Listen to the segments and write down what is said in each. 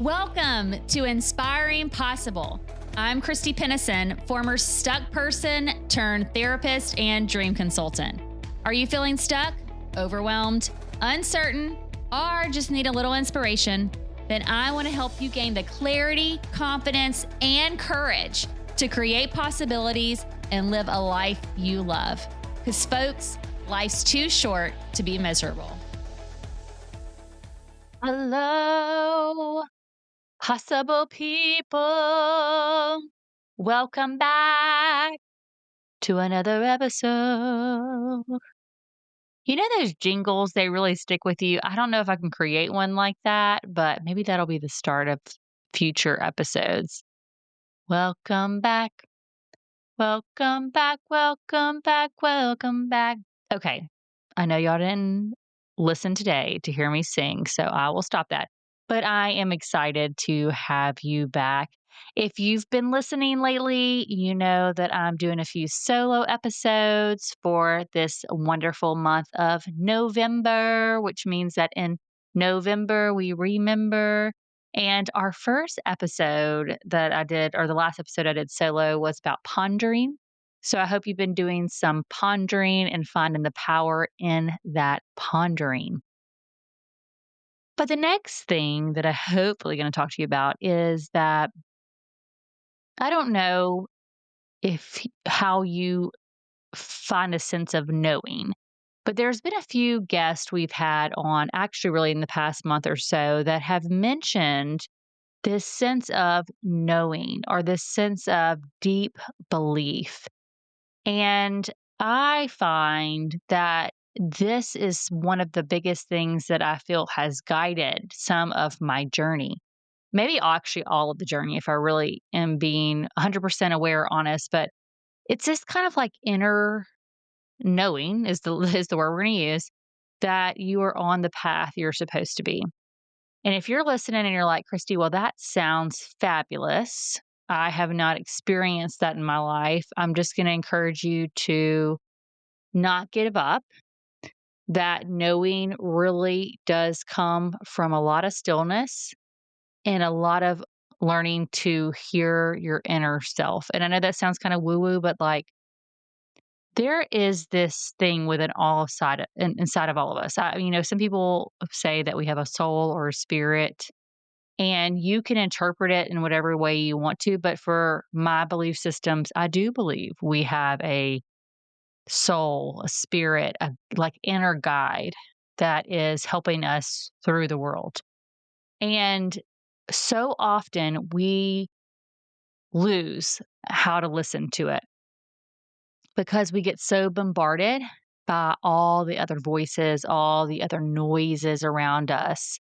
Welcome to Inspiring Possible. I'm Christy Pennison, former stuck person turned therapist and dream consultant. Are you feeling stuck, overwhelmed, uncertain, or just need a little inspiration? Then I want to help you gain the clarity, confidence, and courage to create possibilities and live a life you love. Because, folks, life's too short to be miserable. Hello, possible people. Welcome back to another episode. You know those jingles, they really stick with you. I don't know if I can create one like that, but maybe that'll be the start of future episodes. Welcome back. Welcome back. Welcome back. Welcome back. Okay. I know y'all didn't listen today to hear me sing, so I will stop that. But I am excited to have you back. If you've been listening lately, you know that I'm doing a few solo episodes for this wonderful month of November, which means that in November we remember. And our first episode that I did, or the last episode I did solo, was about pondering. So I hope you've been doing some pondering and finding the power in that pondering. But the next thing that I hopefully going to talk to you about is that I don't know if how you find a sense of knowing, but there's been a few guests we've had on actually really in the past month or so that have mentioned this sense of knowing or this sense of deep belief. And I find that this is one of the biggest things that I feel has guided some of my journey. Maybe actually all of the journey, if I really am being 100% aware, honest, but it's this kind of like inner knowing is the is the word we're going to use that you are on the path you're supposed to be. And if you're listening and you're like, Christy, well, that sounds fabulous. I have not experienced that in my life. I'm just going to encourage you to not give up. That knowing really does come from a lot of stillness and a lot of learning to hear your inner self. And I know that sounds kind of woo woo, but like there is this thing within inside of all of us. Some people say that we have a soul or a spirit and you can interpret it in whatever way you want to. But for my belief systems, I do believe we have a soul, a spirit, a like inner guide that is helping us through the world. And so often we lose how to listen to it because we get so bombarded by all the other voices, all the other noises around us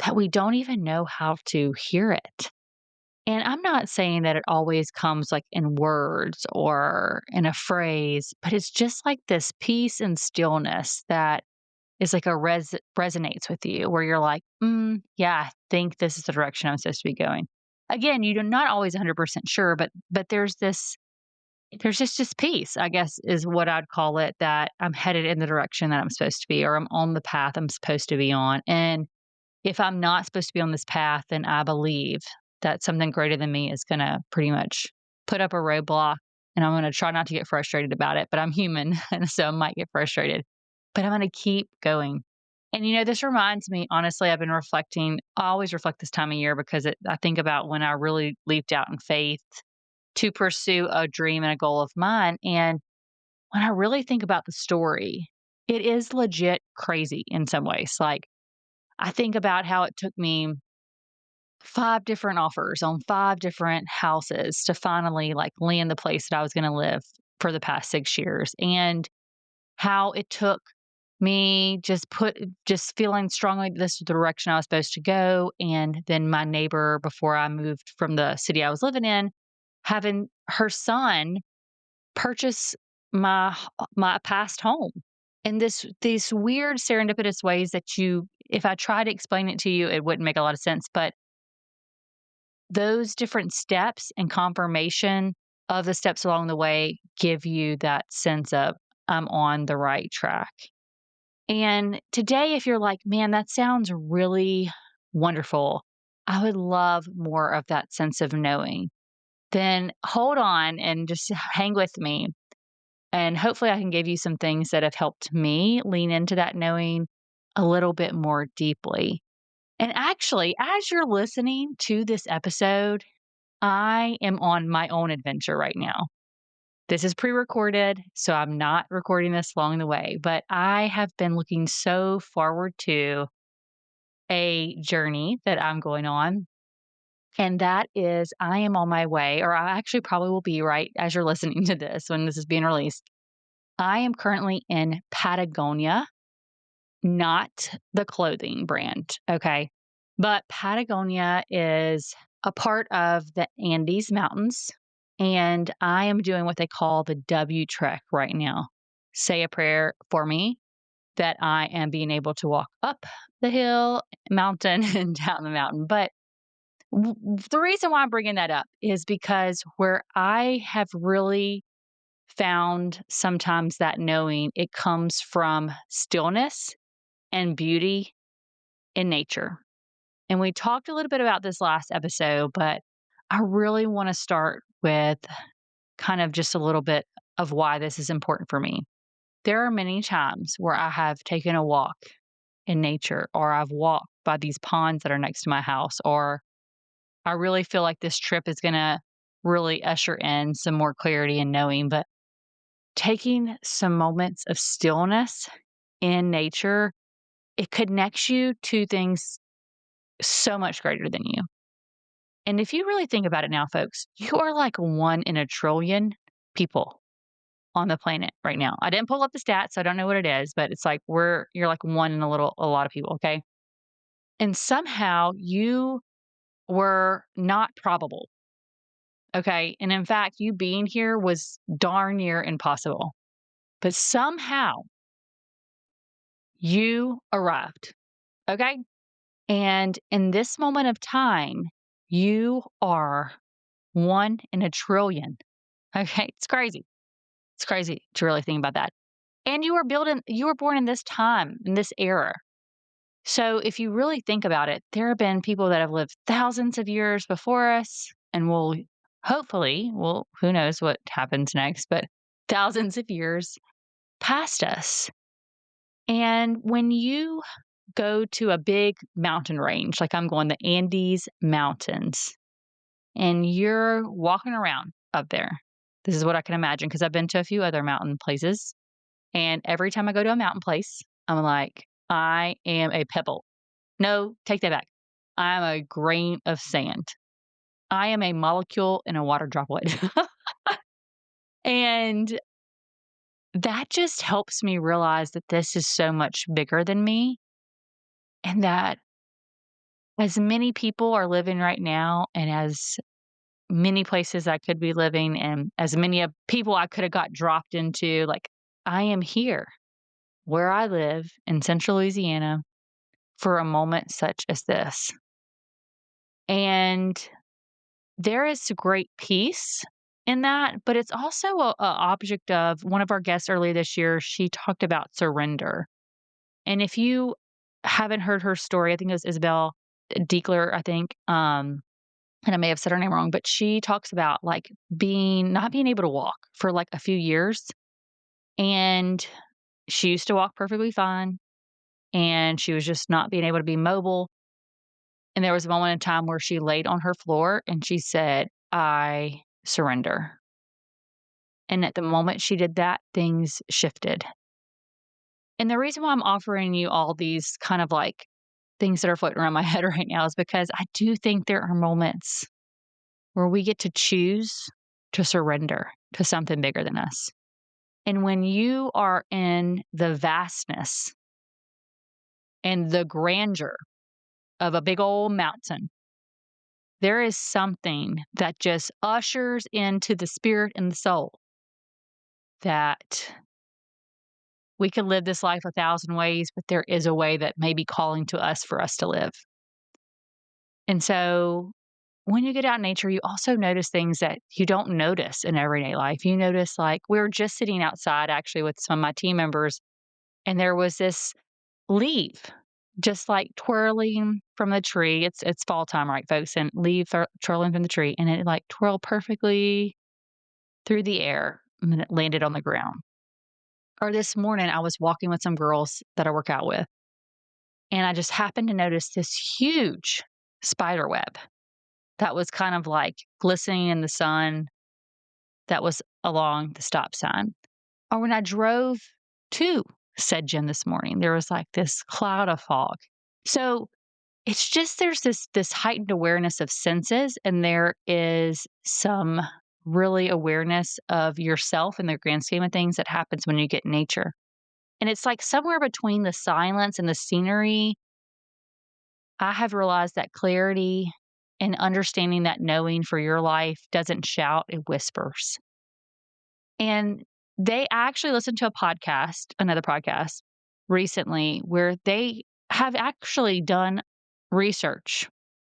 that we don't even know how to hear it. And I'm not saying that it always comes like in words or in a phrase, but it's just like this peace and stillness that is like resonates with you where you're like, yeah, I think this is the direction I'm supposed to be going. Again, you're not always 100% sure, but there's just this peace, I guess, is what I'd call it, that I'm headed in the direction that I'm supposed to be, or I'm on the path I'm supposed to be on. And if I'm not supposed to be on this path, then I believe that something greater than me is going to pretty much put up a roadblock. And I'm going to try not to get frustrated about it, but I'm human. And so I might get frustrated, but I'm going to keep going. And, this reminds me, honestly, I've been reflecting. I always reflect this time of year because I think about when I really leaped out in faith to pursue a dream and a goal of mine. And when I really think about the story, it is legit crazy in some ways. Like, I think about how it took me 5 different offers on 5 different houses to finally like land the place that I was going to live for the past 6 years, and how it took me just feeling strongly that this is the direction I was supposed to go. And then my neighbor, before I moved from the city I was living in, having her son purchase my past home. And these weird serendipitous ways that if I try to explain it to you, it wouldn't make a lot of sense. But those different steps and confirmation of the steps along the way give you that sense of I'm on the right track. And today, if you're like, man, that sounds really wonderful, I would love more of that sense of knowing. Then hold on and just hang with me. And hopefully, I can give you some things that have helped me lean into that knowing a little bit more deeply. And actually, as you're listening to this episode, I am on my own adventure right now. This is pre recorded, so I'm not recording this along the way, but I have been looking so forward to a journey that I'm going on. And that is, I am on my way, or I actually probably will be right as you're listening to this when this is being released. I am currently in Patagonia, not the clothing brand. Okay. But Patagonia is a part of the Andes Mountains. And I am doing what they call the W Trek right now. Say a prayer for me that I am being able to walk up the hill, mountain, and down the mountain. But the reason why I'm bringing that up is because where I have really found sometimes that knowing, it comes from stillness and beauty in nature. And we talked a little bit about this last episode, but I really want to start with kind of just a little bit of why this is important for me. There are many times where I have taken a walk in nature, or I've walked by these ponds that are next to my house, or I really feel like this trip is going to really usher in some more clarity and knowing. But taking some moments of stillness in nature, it connects you to things so much greater than you. And if you really think about it now, folks, you are like one in a trillion people on the planet right now. I didn't pull up the stats, so I don't know what it is, but it's like you're like one in a lot of people, okay? And somehow you were not probable, okay? And in fact, you being here was darn near impossible. But somehow you arrived, okay? And in this moment of time, you are one in a trillion. Okay. It's crazy. It's crazy to really think about that. And you were born in this time, in this era. So if you really think about it, there have been people that have lived thousands of years before us and will hopefully, well, who knows what happens next, but thousands of years past us. And when you go to a big mountain range, like I'm going the Andes Mountains, and you're walking around up there. This is what I can imagine because I've been to a few other mountain places. And every time I go to a mountain place, I'm like, I am a pebble. No, take that back. I'm a grain of sand. I am a molecule in a water droplet. And that just helps me realize that this is so much bigger than me and that as many people are living right now and as many places I could be living and as many of people I could have got dropped into. Like, I am here where I live in central Louisiana for a moment such as this. And there is great peace in that, but it's also a object of one of our guests earlier this year. She talked about surrender. And if you haven't heard her story, I think it was Isabel Diekler, I think. And I may have said her name wrong, but she talks about like not being able to walk for like a few years. And she used to walk perfectly fine. And she was just not being able to be mobile. And there was a moment in time where she laid on her floor and she said, I surrender. And at the moment she did that, things shifted. And the reason why I'm offering you all these kind of like things that are floating around my head right now is because I do think there are moments where we get to choose to surrender to something bigger than us. And when you are in the vastness and the grandeur of a big old mountain, there is something that just ushers into the spirit and the soul that we can live this life 1,000 ways, but there is a way that may be calling to us for us to live. And so when you get out in nature, you also notice things that you don't notice in everyday life. You notice, like, we were just sitting outside actually with some of my team members, and there was this leaf just like twirling from the tree. It's fall time, right, folks? And leaves are twirling from the tree, and it like twirled perfectly through the air, and then it landed on the ground. Or this morning, I was walking with some girls that I work out with, and I just happened to notice this huge spider web that was kind of like glistening in the sun that was along the stop sign. Or when I drove to said gym this morning, there was like this cloud of fog. So it's just there's this heightened awareness of senses, and there is some really awareness of yourself in the grand scheme of things that happens when you get in nature. And it's like somewhere between the silence and the scenery, I have realized that clarity and understanding that knowing for your life doesn't shout, it whispers. And they actually listened to a podcast, another podcast recently, where they have actually done research.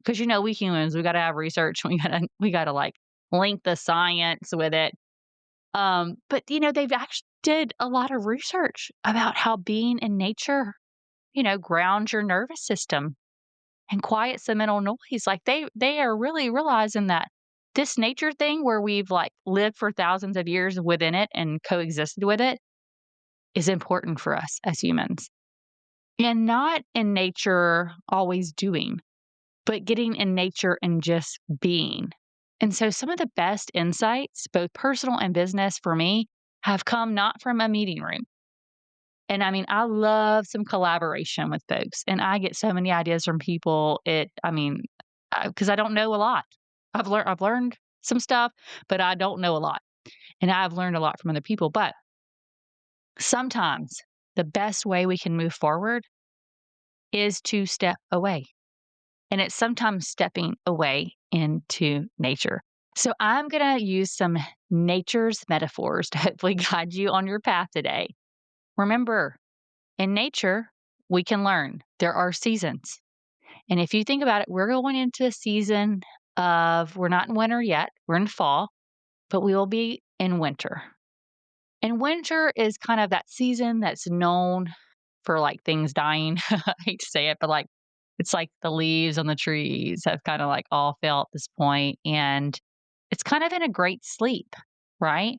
Because we humans, we gotta have research. We gotta like link the science with it. But they've actually did a lot of research about how being in nature, grounds your nervous system and quiets the mental noise. Like they are really realizing that this nature thing where we've like lived for thousands of years within it and coexisted with it is important for us as humans. And not in nature always doing, but getting in nature and just being. And so some of the best insights, both personal and business for me, have come not from a meeting room. And I mean, I love some collaboration with folks, and I get so many ideas from people. Because I don't know a lot. I've learned some stuff, but I don't know a lot. And I've learned a lot from other people. But sometimes the best way we can move forward is to step away. And it's sometimes stepping away into nature. So I'm going to use some nature's metaphors to hopefully guide you on your path today. Remember, in nature, we can learn there are seasons. And if you think about it, we're going into a season we're not in winter yet, we're in fall, but we will be in winter. And winter is kind of that season that's known for like things dying. I hate to say it, but like it's like the leaves on the trees have kind of like all fell at this point, and it's kind of in a great sleep, right?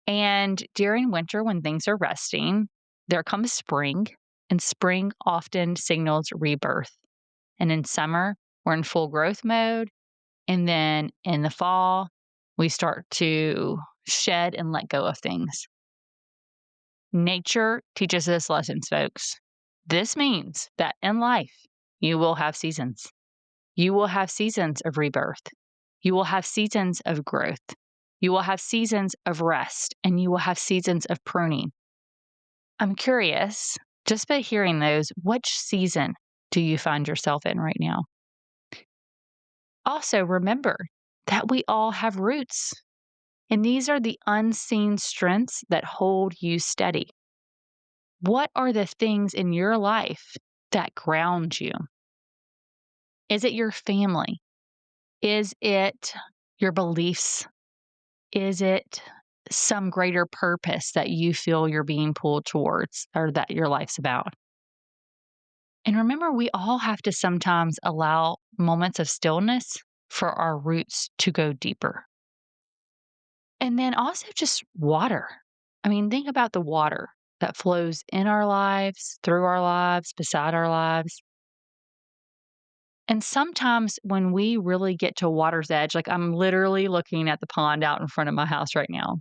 And during winter, when things are resting, there comes spring, and spring often signals rebirth. And in summer, we're in full growth mode. And then in the fall, we start to shed and let go of things. Nature teaches us lessons, folks. This means that in life, you will have seasons. You will have seasons of rebirth. You will have seasons of growth. You will have seasons of rest, and you will have seasons of pruning. I'm curious, just by hearing those, which season do you find yourself in right now? Also, remember that we all have roots, and these are the unseen strengths that hold you steady. What are the things in your life that ground you? Is it your family? Is it your beliefs? Is it some greater purpose that you feel you're being pulled towards or that your life's about? And remember, we all have to sometimes allow moments of stillness for our roots to go deeper. And then also just water. I mean, think about the water that flows in our lives, through our lives, beside our lives. And sometimes when we really get to water's edge, like I'm literally looking at the pond out in front of my house right now,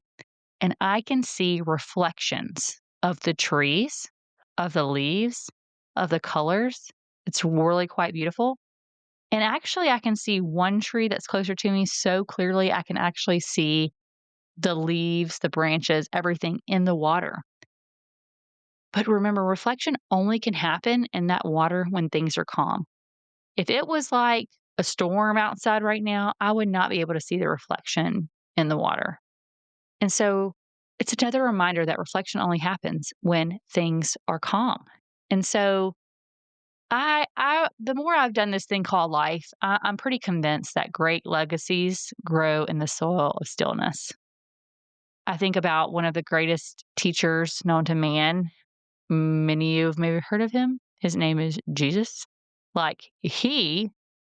and I can see reflections of the trees, of the leaves, of the colors. It's really quite beautiful. And actually, I can see one tree that's closer to me so clearly, I can actually see the leaves, the branches, everything in the water. But remember, reflection only can happen in that water when things are calm. If it was like a storm outside right now, I would not be able to see the reflection in the water. And so it's another reminder that reflection only happens when things are calm. And so the more I've done this thing called life, I'm pretty convinced that great legacies grow in the soil of stillness. I think about one of the greatest teachers known to man. Many of you have maybe heard of him. His name is Jesus. Like, he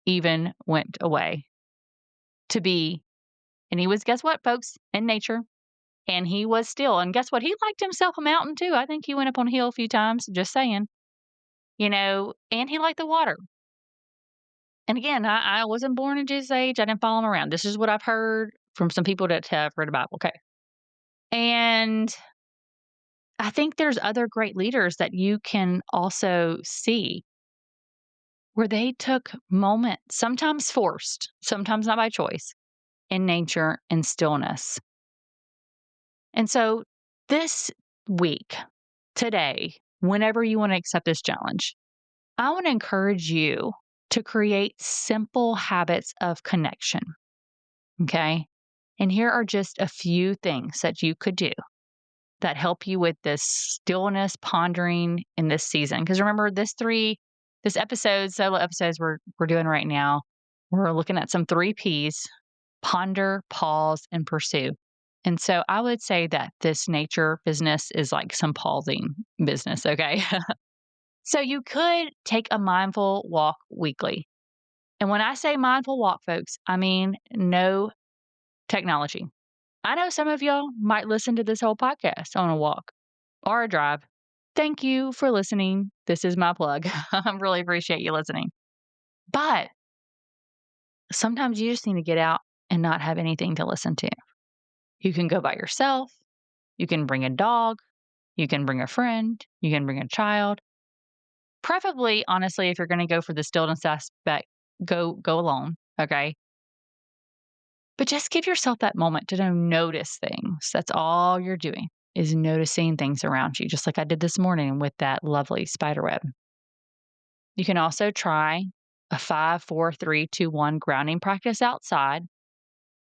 even went away to be, and he was, guess what, folks, in nature. And he was still. And guess what? He liked himself a mountain too. I think he went up on a hill a few times, just saying, and he liked the water. And again, I wasn't born in Jesus' age. I didn't follow him around. This is what I've heard from some people that have read the Bible. Okay. And I think there's other great leaders that you can also see where they took moments, sometimes forced, sometimes not by choice, in nature and stillness. And so this week, today, whenever you want to accept this challenge, I want to encourage you to create simple habits of connection. Okay. And here are just a few things that you could do that help you with this stillness pondering in this season. Because remember, solo episodes we're doing right now, we're looking at some 3 Ps: ponder, pause, and pursue. And so I would say that this nature business is like some pausing business. Okay. So you could take a mindful walk weekly. And when I say mindful walk, folks, I mean no technology. I know some of y'all might listen to this whole podcast on a walk or a drive. Thank you for listening. This is my plug. I really appreciate you listening. But sometimes you just need to get out and not have anything to listen to. You can go by yourself. You can bring a dog. You can bring a friend. You can bring a child. Preferably, honestly, if you're going to go for the stillness aspect, go alone. Okay. But just give yourself that moment to notice things. That's all you're doing, is noticing things around you, just like I did this morning with that lovely spider web. You can also try a 5, 4, 3, 2, 1 grounding practice outside.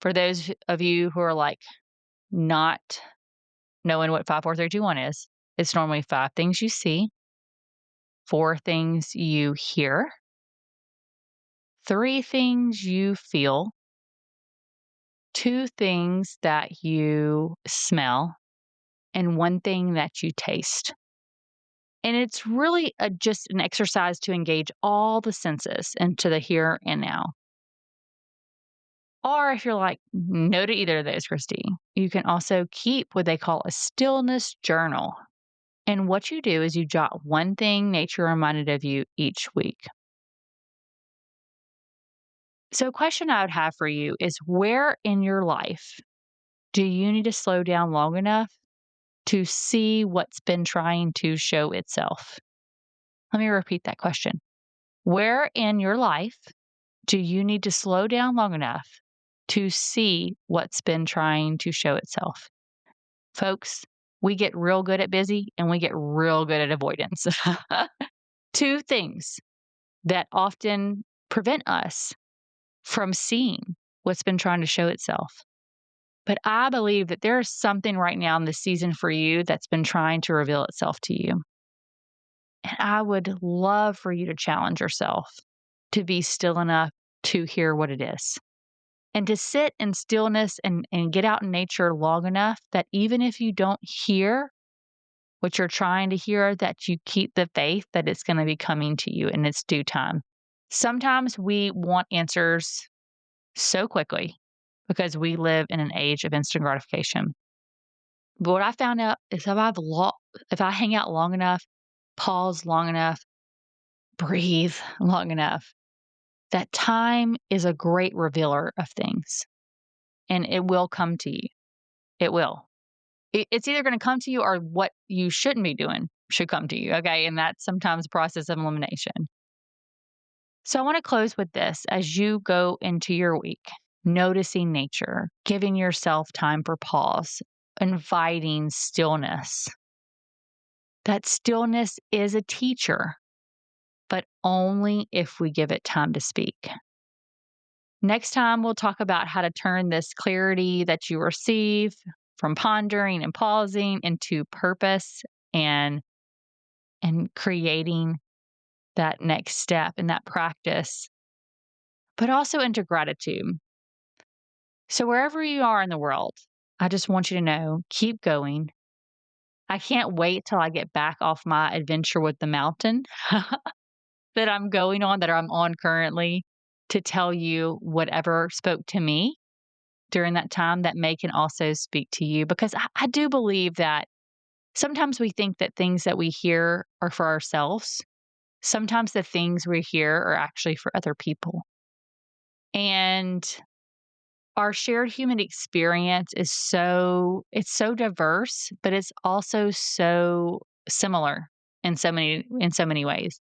For those of you who are like not knowing what 5, 4, 3, 2, 1 is, it's normally 5 things you see, 4 things you hear, 3 things you feel, 2 things that you smell, and 1 thing that you taste. And it's really just an exercise to engage all the senses into the here and now. Or if you're like, no to either of those, Christy, you can also keep what they call a stillness journal. And what you do is you jot 1 thing nature reminded of you each week. So a question I would have for you is, where in your life do you need to slow down long enough to see what's been trying to show itself? Let me repeat that question. Where in your life do you need to slow down long enough to see what's been trying to show itself? Folks, we get real good at busy and we get real good at avoidance. 2 things that often prevent us from seeing what's been trying to show itself. But I believe that there is something right now in this season for you that's been trying to reveal itself to you. And I would love for you to challenge yourself to be still enough to hear what it is, and to sit in stillness and get out in nature long enough that even if you don't hear what you're trying to hear, that you keep the faith that it's going to be coming to you in its due time. Sometimes we want answers so quickly because we live in an age of instant gratification. But what I found out is if I hang out long enough, pause long enough, breathe long enough, that time is a great revealer of things, and it will come to you. It will. It's either going to come to you, or what you shouldn't be doing should come to you. Okay. And that's sometimes a process of elimination. So I want to close with this as you go into your week: noticing nature, giving yourself time for pause, inviting stillness. That stillness is a teacher, but only if we give it time to speak. Next time, we'll talk about how to turn this clarity that you receive from pondering and pausing into purpose and creating that next step in that practice, but also into gratitude. So wherever you are in the world, I just want you to know, keep going. I can't wait till I get back off my adventure with the mountain that I'm going on, that I'm on currently, to tell you whatever spoke to me during that time that may can also speak to you. Because I do believe that sometimes we think that things that we hear are for ourselves. Sometimes the things we hear are actually for other people. And our shared human experience is it's so diverse, but it's also so similar in so many ways.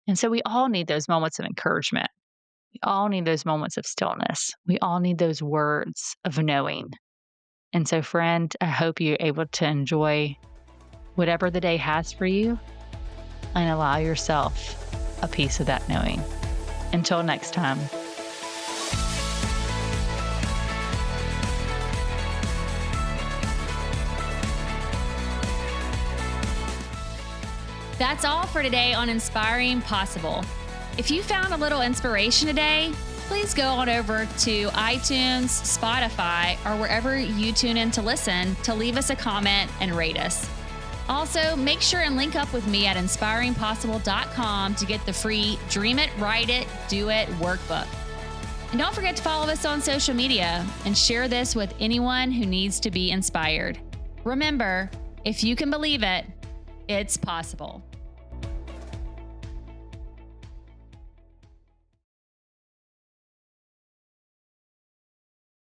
And so we all need those moments of encouragement. We all need those moments of stillness. We all need those words of knowing. And so, friend, I hope you're able to enjoy whatever the day has for you and allow yourself a piece of that knowing. Until next time. That's all for today on Inspiring Possible. If you found a little inspiration today, please go on over to iTunes, Spotify, or wherever you tune in to listen to leave us a comment and rate us. Also, make sure and link up with me at inspiringpossible.com to get the free Dream It, Write It, Do It workbook. And don't forget to follow us on social media and share this with anyone who needs to be inspired. Remember, if you can believe it, it's possible.